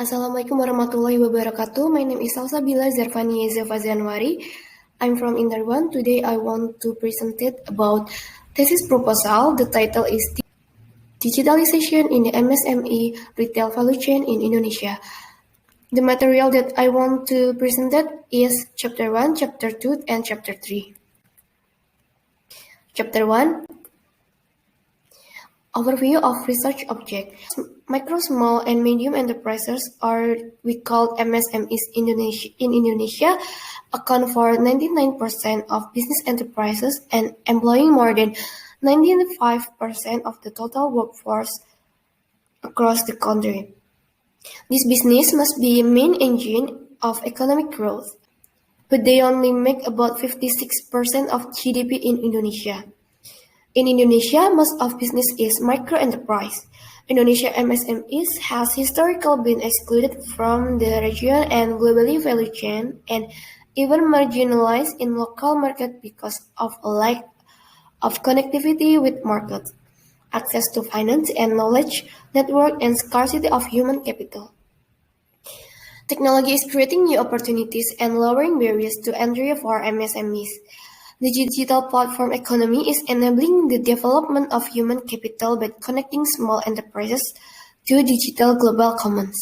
Assalamualaikum warahmatullahi wabarakatuh. My name is Salsabila, Zharfaniezha, Faza, Hanwari. I'm from Indonesia. Today I want to present it about thesis proposal. The title is Digitalization in the MSME Retail Value Chain in Indonesia. The material that I want to present it is Chapter 1, Chapter 2, and Chapter 3. Chapter 1, Overview of Research Object. Micro, small, and medium enterprises, or we call MSMEs in Indonesia, account for 99% of business enterprises and employing more than 95% of the total workforce across the country. This business must be a main engine of economic growth, but they only make about 56% of GDP in Indonesia. In Indonesia, most of business is micro-enterprise. Indonesia MSMEs has historically been excluded from the regional and globally value chain and even marginalized in local market because of a lack of connectivity with markets, access to finance and knowledge, network, and scarcity of human capital. Technology is creating new opportunities and lowering barriers to entry for MSMEs. The digital platform economy is enabling the development of human capital by connecting small enterprises to digital global commons.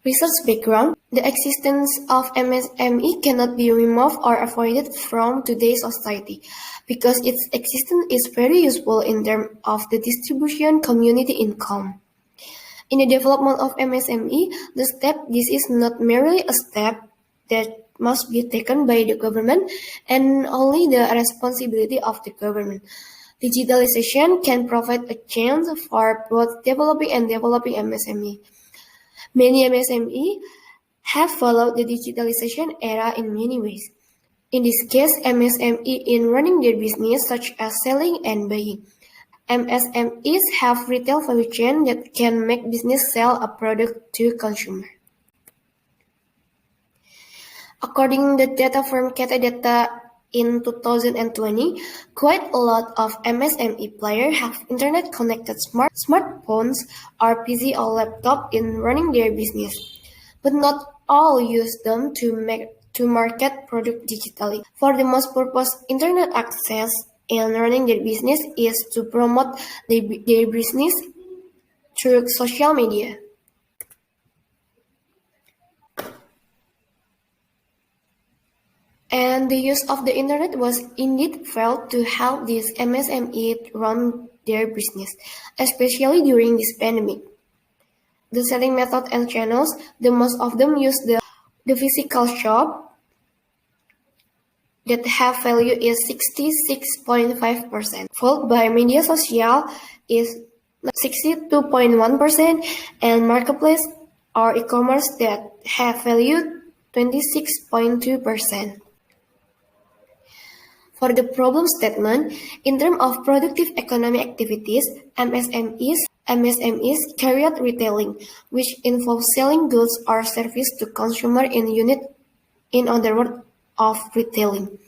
Research background. The existence of MSME cannot be removed or avoided from today's society because its existence is very useful in terms of the distribution community income. In the development of MSME, this is not merely a step that must be taken by the government and only the responsibility of the government. Digitalization can provide a chance for both developing and developing MSME. Many MSME have followed the digitalization era in many ways. In this case, MSME in running their business such as selling and buying. MSMEs have retail value chain that can make business sell a product to consumer. According to data from Data in 2020, quite a lot of MSME players have internet-connected smartphones or PC or laptop in running their business, but not all use them to market product digitally. For the most purpose, internet access in running their business is to promote their business through social media. And the use of the internet was indeed felt to help these MSME run their business, especially during this pandemic. The selling method and channels, the most of them use the physical shop that have value is 66.5%, followed by media social is 62.1%, and marketplace or e-commerce that have value 26.2%. For the problem statement, in terms of productive economy activities, MSMEs carry out retailing, which involves selling goods or service to consumer in other words, of retailing.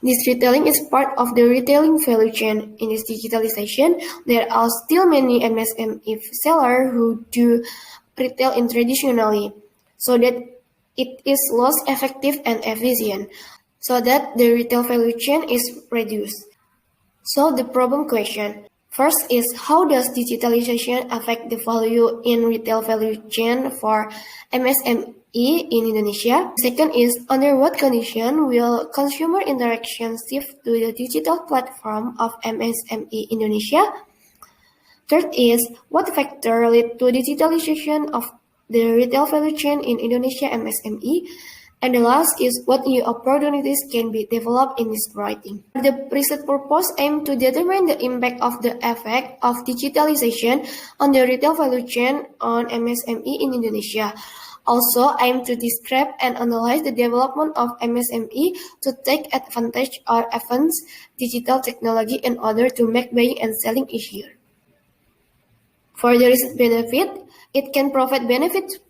This retailing is part of the retailing value chain. In this digitalization, there are still many MSME sellers who do retail in traditionally, so that it is less effective and efficient, so that the retail value chain is reduced. So the problem question. First is, how does digitalization affect the value in retail value chain for MSME in Indonesia? Second is, under what condition will consumer interaction shift to the digital platform of MSME Indonesia? Third is, what factor lead to digitalization of the retail value chain in Indonesia MSME? And the last is, what new opportunities can be developed in this writing. The research purpose aims to determine the impact of the effect of digitalization on the retail value chain on MSME in Indonesia. Also aim to describe and analyze the development of MSME to take advantage or advance digital technology in order to make buying and selling easier. For the research benefit, it can provide benefits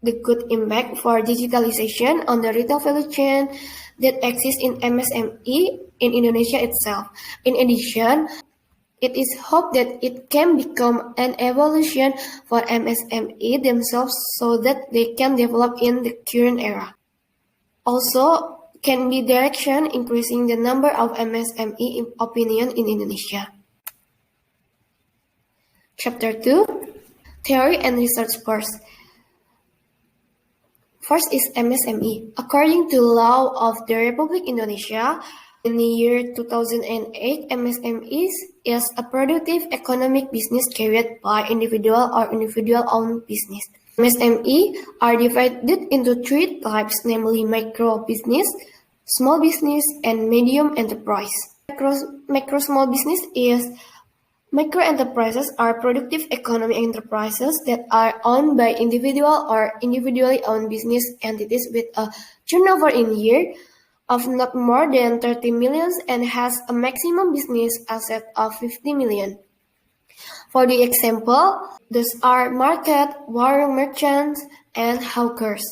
the good impact for digitalization on the retail value chain that exists in MSME in Indonesia itself. In addition, It is hoped that it can become an evolution for MSME themselves so that they can develop in the current era. Also, can be direction increasing the number of MSME opinion in Indonesia. Chapter 2. Theory and research first. First is MSME. According to law of the Republic Indonesia, in the year 2008, MSMEs is a productive economic business carried by individual or individual-owned business. MSME are divided into three types, namely micro business, small business, and medium enterprise. Micro enterprises are productive economic enterprises that are owned by individual or individually owned business entities with a turnover in year of not more than 30 million and has a maximum business asset of 50 million. For the example, these are market, warung merchants, and hawkers.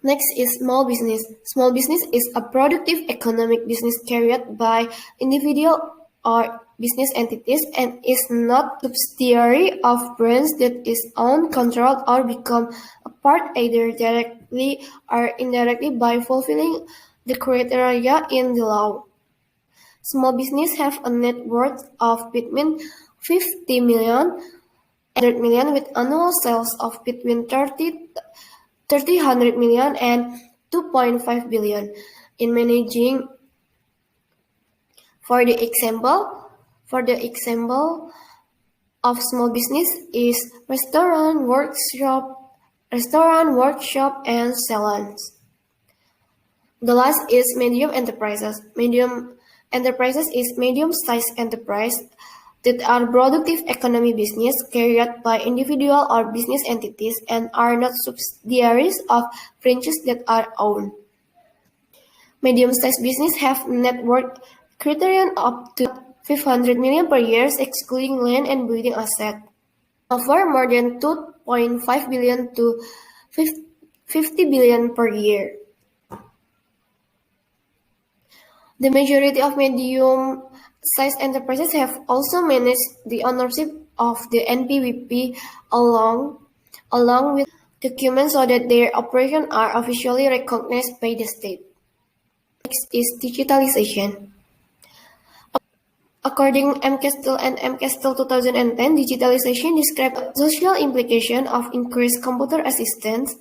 Next is small business. Small business is a productive economic business carried by individual or business entities and is not subsidiary of brands that is owned, controlled, or become a part either directly or indirectly by fulfilling the criteria in the law. Small business have a net worth of between 50 million and 100 million with annual sales of between 100 million and 2.5 billion. In managing, for the example of small business is restaurant, workshop, and salons. The last is medium enterprises. Medium enterprises is medium-sized enterprise that are productive economy business carried by individual or business entities and are not subsidiaries of branches that are owned. Medium-sized business have net worth criterion up to 500 million per year, excluding land and building asset. Over more than 2.5 billion to 50 billion per year. The majority of medium-sized enterprises have also managed the ownership of the NPWP along with documents so that their operations are officially recognized by the state. Next is digitalization. According MCastle and MCastle 2010, digitalization describes the social implication of increased computer assistance,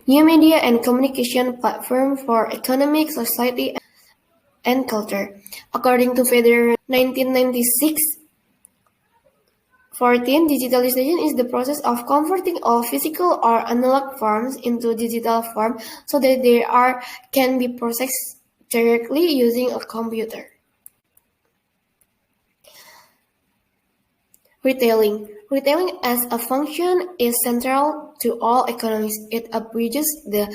new media and communication platform for economic, society, and culture. According to Federer 1996-14, digitalization is the process of converting all physical or analog forms into digital form so that they can be processed directly using a computer. Retailing. Retailing as a function is central to all economies. It abridges the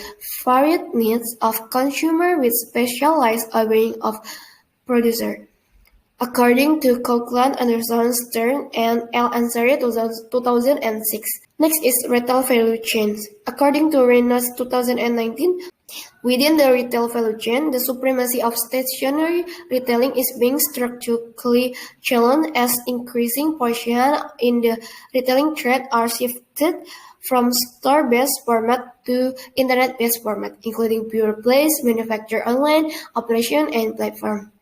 varied needs of consumers with specialized offering of producer. According to Coughlin, Anderson, Stern, and L. Ansari 2006. Next is retail value chains. According to Reynolds 2019, within the retail value chain, the supremacy of stationary retailing is being structurally challenged as increasing portions in the retailing trade are shifted from store-based format to internet-based format, including pure plays, manufacture online, operation, and platform.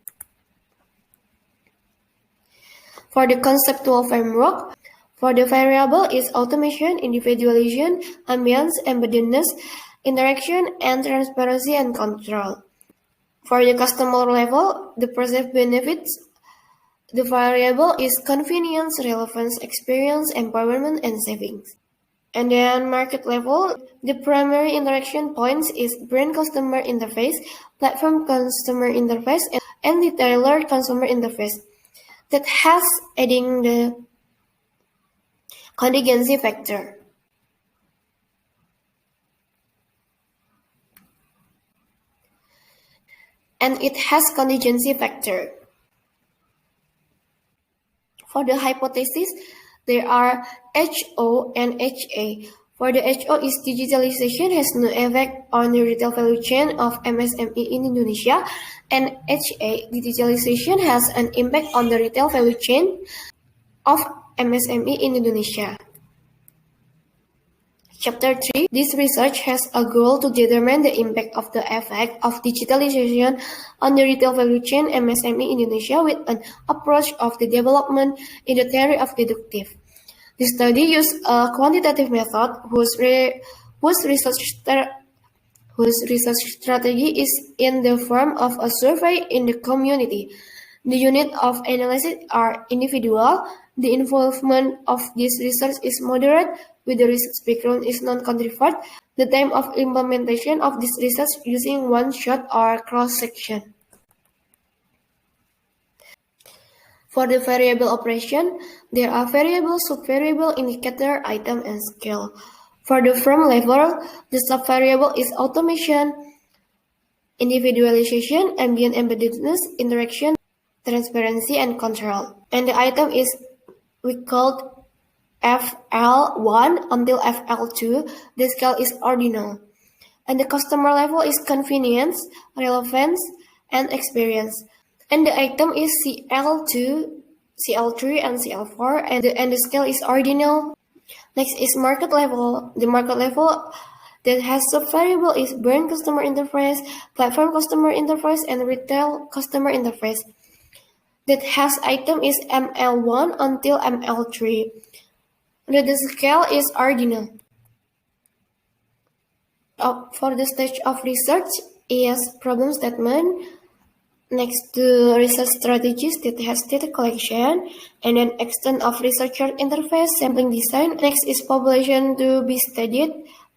For the conceptual framework, for the variable is automation, individualization, ambience, embeddedness, interaction, and transparency and control. For the customer level, the perceived benefits, the variable is convenience, relevance, experience, empowerment, and savings. And then market level, the primary interaction points is brand customer interface, platform customer interface, and retailer consumer interface. That has adding the contingency factor. And it has contingency factor. For the hypothesis, there are HO and HA. For the HO is digitalization has no effect on the retail value chain of MSME in Indonesia, and HA, digitalization has an impact on the retail value chain of MSME in Indonesia. Chapter 3. This research has a goal to determine the impact of the effect of digitalization on the retail value chain MSME in Indonesia with an approach of the development in the theory of deductive. The study used a quantitative method whose research strategy is in the form of a survey in the community. The unit of analysis are individual. The involvement of this research is moderate, with the research background is non-contributed. The time of implementation of this research using one-shot or cross-section. For the variable operation, there are variable, subvariable, indicator, item, and scale. For the firm level, the subvariable is automation, individualization, ambient embeddedness, interaction, transparency, and control. And the item is we called FL1 until FL2. The scale is ordinal. And the customer level is convenience, relevance, and experience. And the item is CL2, CL3, and CL4, and the scale is ordinal. Next is market level. The market level that has subvariable is brand customer interface, platform customer interface, and retail customer interface. That has item is ML1 until ML3. The scale is ordinal. For the stage of research is problem statement. Next to research strategies that has data collection, and then extent of researcher interface, sampling design. Next is population to be studied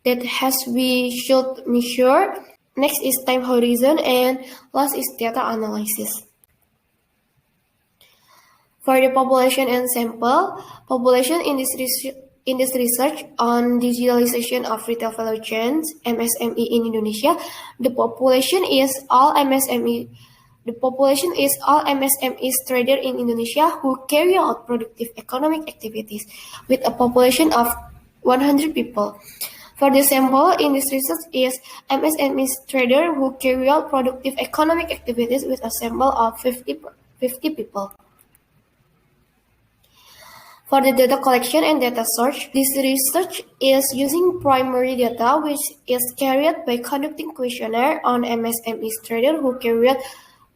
that has we should measure. Next is time horizon, and last is data analysis. For the population and sample, population in this research on digitalization of retail value chains, MSME in Indonesia, the population is all MSME. The population is all MSMEs traders in Indonesia who carry out productive economic activities with a population of 100 people. For the sample in this research is MSMEs traders who carry out productive economic activities with a sample of 50 people. For the data collection and data search, this research is using primary data which is carried by conducting questionnaire on MSMEs traders who carry out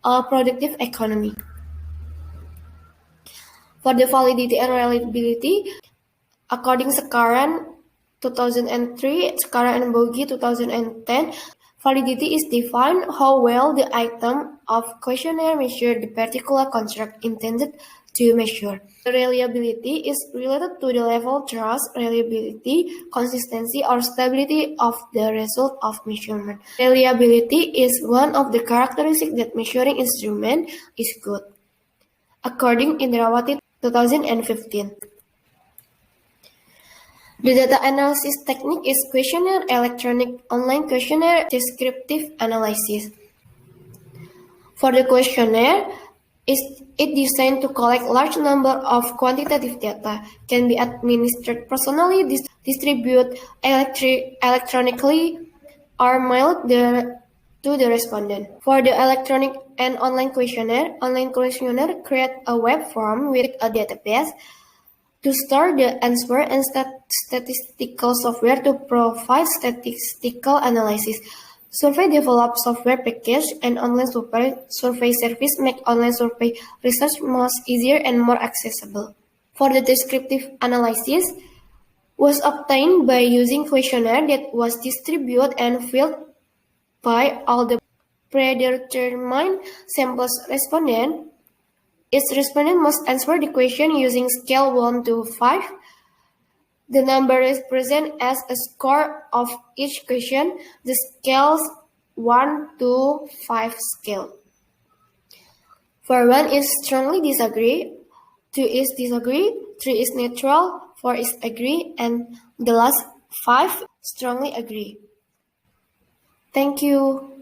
a productive economy. For the validity and reliability, according Sekaran 2003, Sekaran and Bogi 2010, validity is defined how well the item of questionnaire measure the particular construct intended to measure. The reliability is related to the level of trust, reliability, consistency, or stability of the result of measurement. Reliability is one of the characteristics that measuring instrument is good, according Indrawati 2015. The data analysis technique is questionnaire, electronic online questionnaire, descriptive analysis. For the questionnaire, it designed to collect large number of quantitative data, can be administered personally, distributed electronically, or mailed to the respondent. For the electronic and online questionnaire create a web form with a database to store the answer and statistical software to provide statistical analysis. Survey developed software package and online survey service make online survey research much easier and more accessible. For the descriptive analysis was obtained by using questionnaire that was distributed and filled by all the predetermined samples respondent. Each respondent must answer the question using scale 1 to 5. The number is present as a score of each question, the scales 1 to 5 scale. For 1 is strongly disagree, 2 is disagree, 3 is neutral, 4 is agree, and the last 5 strongly agree. Thank you.